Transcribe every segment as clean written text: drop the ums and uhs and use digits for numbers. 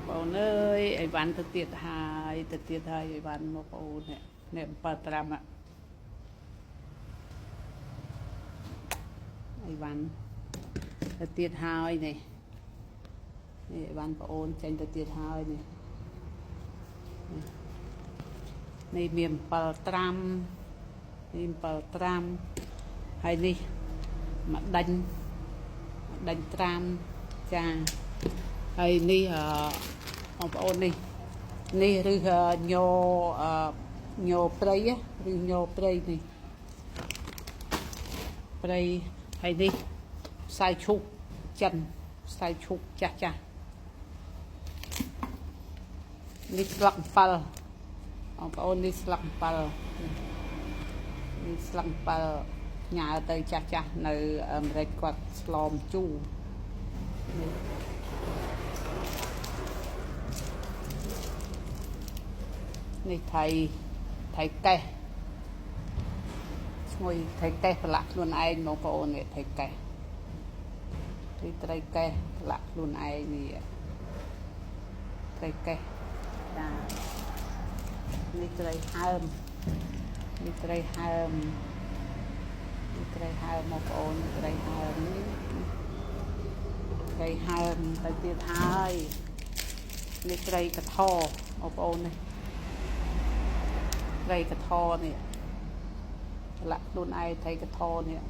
Bầu ơi, ấy bán thực tiệt hai ấy bán một bầu nè, nè bà tram ạ, ấy bán thực tiệt hai này, nè bán bầu tranh thực tiệt hai này, này miền bà tram, hay đi, mà đánh tram, cha, hay đi ông bầu này. Này rồi nhô prey á rồi nhô prey này prey hay đi sai chục chân sai chục chà chà đi lặng pal ông ôn đi lặng pal nhà tới chà chà nơi rệt quạt slom chu này thầy kè ngồi thầy kè lạc luôn ai nó có này thầy kè thì thầy kè lạc luôn ai nè thầy kè này thầy hơm một ôn thầy hơm thầy tiệt hai này thầy cả thò một ôn này câyกระทอเนี่ยละรุ่นไอไทยกระทอเนี่ย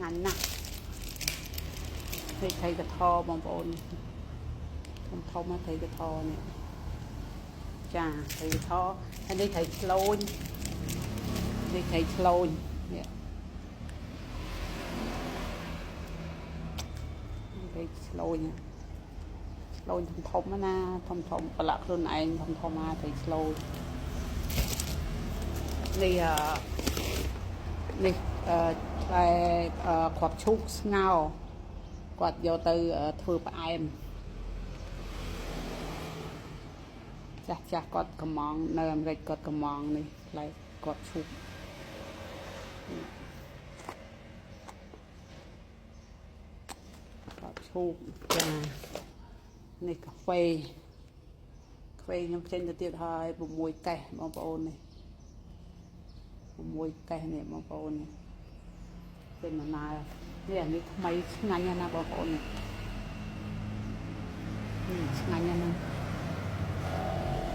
งานหนักไทยกระทอบางปนผมทอมาไทยกระทอเนี่ยจ้าไทยกระทออันนี้ไทยโลนนี่ไทยโลนเนี่ยไทยโลนเนี่ยลอยทมนะทมประหลาดรุ่นไอ้ทมมาthì slowนี่quạt chúc ngao quạt vô từ thừa bà em chả quạt cầm mòn nơi làm rạch quạt cầm mòn này lại quạt chúc này cà phê nhâm trên là tiệt hai bộ mùi cay mong bồn này bộ mùi cay này mong bồn này trên mà nào này này mấy ngày nha na bộ bồn này ngày nha na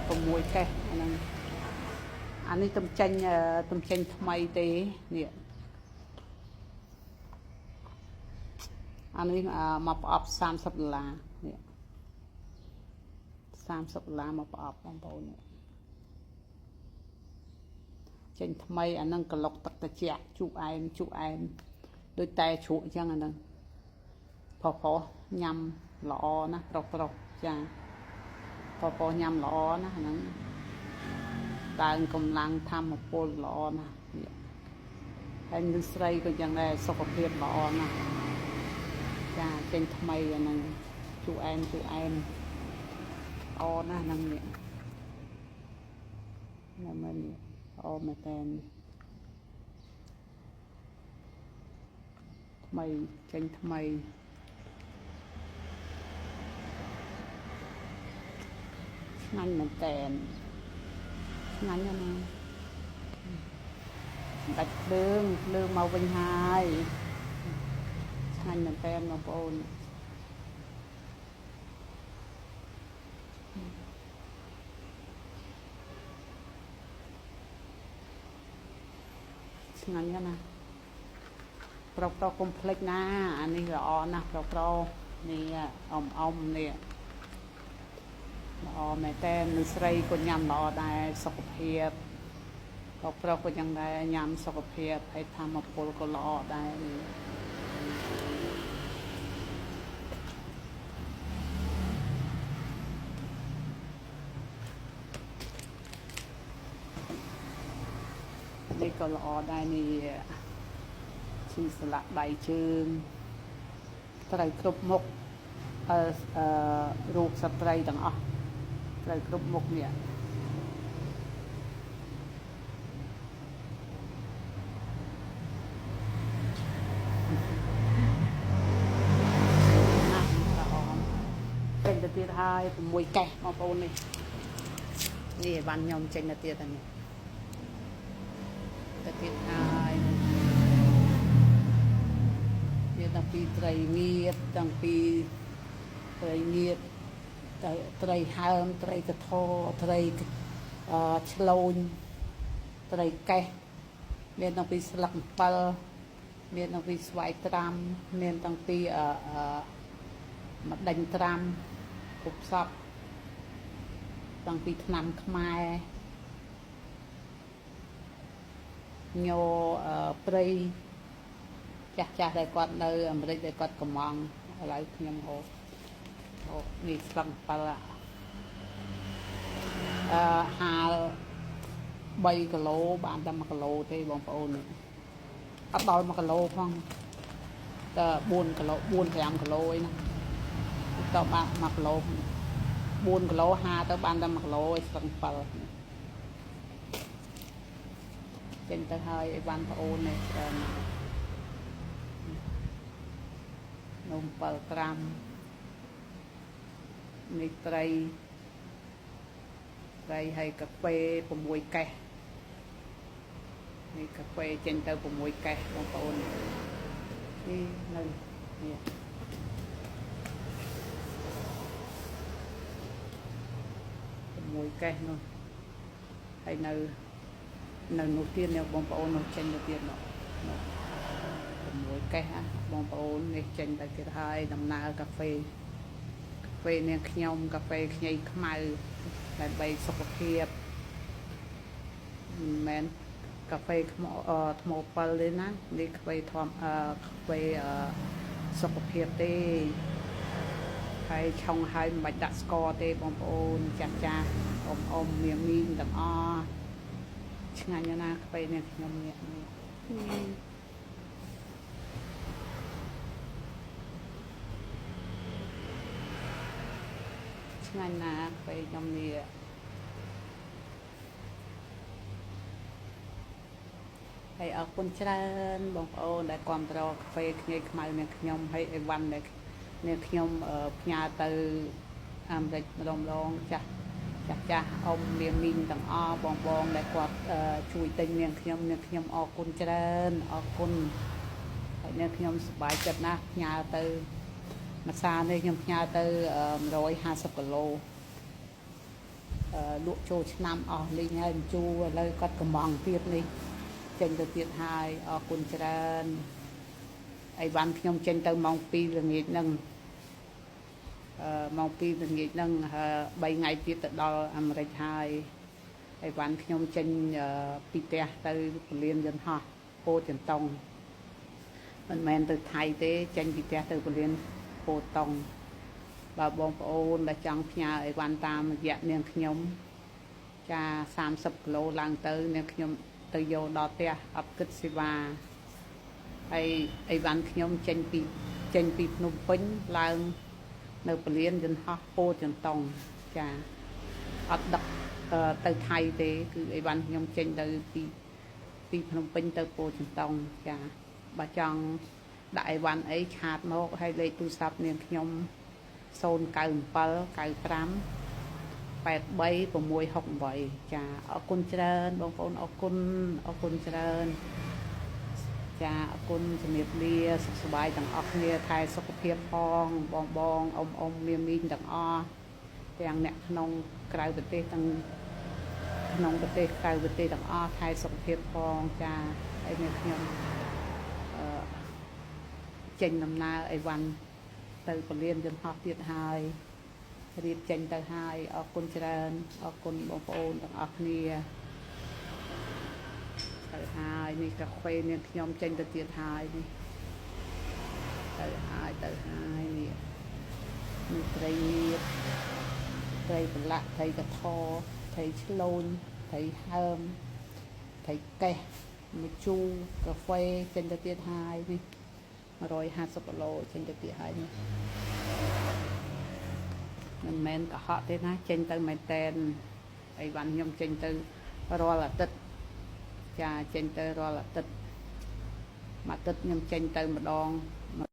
bộ mùi cay anh ấy tôm chanh mấy tế nè anh ấy mà bọc sam sập là nè $30មកប្រអប់បងប្អូនចេញថ្មីអានឹងក្លុកទឹកត្រជាក់ជូអែមដូចតែជ្រក់អញ្ចឹងអានឹងប្រុសញ៉ាំល្អណាប្រុសចាប្រុសញ៉ាំល្អណាអានឹងកើនកម្លាំងធម្មពលល្អណាហើយនឹងស្រីក៏យ៉ាងដែរសុខភាពល្អណាចាចេញថ្មីអានឹងជូអែមអូណាហ្នឹងនេះមិនអូមែនតែថ្មីចេញថ្មីឆ្ងាញ់មែនតែឆ្ងាញ់ណាស់ដាច់ភ្លើងមកវិញហើយឆ្ងាញ់មែនតែបងប្អូនថ្ងៃនេះណាប្រុសកុំភ្លេចណាអានេះល្អណាស់ប្រុសនេះអ៊ំនេះល្អមែនតែនៅស្រីក៏ញ៉ាំល្អដែរសុខភាពប្រុសក៏យ៉ាងដែរញ៉ាំសុខភាពហើយធម្មពលក៏ល្អដែរនេះក៏ល្អដែរនេះឈីស្លាក់ដៃជើងត្រូវគ្រប់មុខរូបស្ត្រីទាំងអស់ត្រូវគ្រប់មុខនេះ ទៀតហើយ6កេះបងប្អូននេះនេះបានខ្ញុំចេញទៅទៀតហើយនេះទៅទៀតហើយវាតាំងពីត្រីងៀតតាំងពីត្រីងៀតត្រីហើមត្រីកថត្រីឆ្លូញត្រីកេះមានតាំងពីស្លឹកអំពិលមានតាំងពីស្វាយត្រាំមានតាំងពីម្ដេញត្រាំគ្រប់សពតាំងពីថ្នាំខ្មែរញោព្រៃចាស់ដែលគាត់នៅអាមេរិកដែលគាត់កំងឥឡូវខ្ញុំហូបនេះស្លឹកអំពិលហាល3គីឡូបានតែ1គីឡូទេបងប្អូនអត់ដល់1គីឡូផងតែ4គីឡូ4 5គីឡូអីណាតបាន1គីឡូ4គីឡូហាទៅបានតែ1គីឡូឯស្លឹកអំពិលចេញទៅហើយឲ្យបានប្អូននេះច្រើននំ7ក្រាមនេះត្រីហើយកាហ្វេ6កេះនេះកាហ្វេចេញទៅ6កេះបងប្អូននេះនៅនេះ6កេះនោះហើយនៅនោះទៀតនេះបងប្អូននោះចេញទៅទៀតនោះ6កេះបងប្អូននេះចេញទៅទៀតហើយដំណើរកាហ្វេនាងខ្ញុំកាហ្វេខ្ញីខ្មៅដើម្បីសុខភាពមិនមែនកាហ្វេថ្ម7ទេណានេះកាហ្វេកាហ្វេសុខភាពទេហើយឆុងហើយមិនបាច់ដាក់ស្ករទេបងប្អូនចាស់អ៊ំមីងទាំងអស់ឆ្ងាញ់ណាស់កាហ្វេនេះខ្ញុំនេះឆ្ងាញ់ណាស់ពេលខ្ញុំនេះហើយអរគុណច្រើនបងប្អូនដែលគាំទ្រកាហ្វេខ្ញីខ្មៅនេះខ្ញុំហើយអីវ៉ាន់នេះខ្ញុំផ្ញើទៅអាមេរិកម្ដងចាស់អ៊ំមីងទាំងអស់បងដែលគាត់ជួយទិញនាងខ្ញុំអរគុណច្រើនអរគុណហើយនាងខ្ញុំសប្បាយចិត្តណាស់ផ្ញើទៅមួយសារនេះខ្ញុំផ្ញើទៅ150គីឡូលក់ចូលឆ្នាំអស់លីងហើយបញ្ជូរឥឡូវគាត់កំងទៀតនេះចេញទៅទៀតហើយអរគុណច្រើនអីវ៉ាន់ខ្ញុំចេញទៅម៉ោង2ល្ងាចហ្នឹងម៉ោង2ល្ងាចហ្នឹង3ថ្ងៃទៀតទៅដល់អាមេរិកហើយអីវ៉ាន់ខ្ញុំចេញពីផ្ទះទៅពលានយន្តហោះពោធិ៍ចន្ទង់មិនមែនទៅថៃទេចេញពីផ្ទះទៅពលានពោធិ៍តុងបើបងប្អូនដែលចង់ផ្ញើអីវ៉ាន់តាមរយៈនាងខ្ញុំចា30គីឡូឡើងទៅនាងខ្ញុំទៅយកដល់ផ្ទះអត់គិតសេវាហើយអីវ៉ាន់ខ្ញុំចេញពីភ្នំពេញឡើងនៅពលានយន្តហោះពោធិ៍ចន្ទង់ចាអត់ដឹកទៅថៃទេគឺអីវ៉ាន់ខ្ញុំចេញទៅពីភ្នំពេញទៅពោធិ៍ចន្ទង់ចាបើចង់ដាក់អីវ៉ាន់អីឆាតមកហើយលេខទូរស័ព្ទនាងខ្ញុំ097 95 83 668ចាអរគុណច្រើនបងប្អូនអរគុណច្រើនចាអរគុណជំរាបលាសុខសប្បាយទាំងអស់គ្នាថែសុខភាពផងបងអ៊ំមីងទាំងអស់ទាំងអ្នកក្នុងក្រៅប្រទេសទាំងក្នុងប្រទេសក្រៅប្រទេសទាំងអស់ថែសុខភាពផងចាហើយនេះខ្ញុំចេញដំណើរអីវ៉ាន់ទៅពលានយន្តហោះទៀតហើយរៀបចេញទៅហើយអរគុណច្រើនអរគុណបងប្អូនទាំងអស់គ្នាទៅហើយនេះកាហ្វេនាងខ្ញុំចេញទៅទៀតហើយនេះទៅហើយនេះត្រីងៀតត្រីប្រឡាក់ត្រីកថត្រីឆ្លូញត្រីហើមត្រីកេះមួយជូរកាហ្វេចេញទៅទៀតហើយនេះ150គីឡូចេញទៅទៀតហើយនេះមិនមែនកុហកទេណាចេញទៅមែនតែនអីវ៉ាន់ខ្ញុំចេញទៅរាល់អាទិត្យចាចេញទៅរាល់អាទិត្យមួយអាទិត្យខ្ញុំចេញទៅម្ដង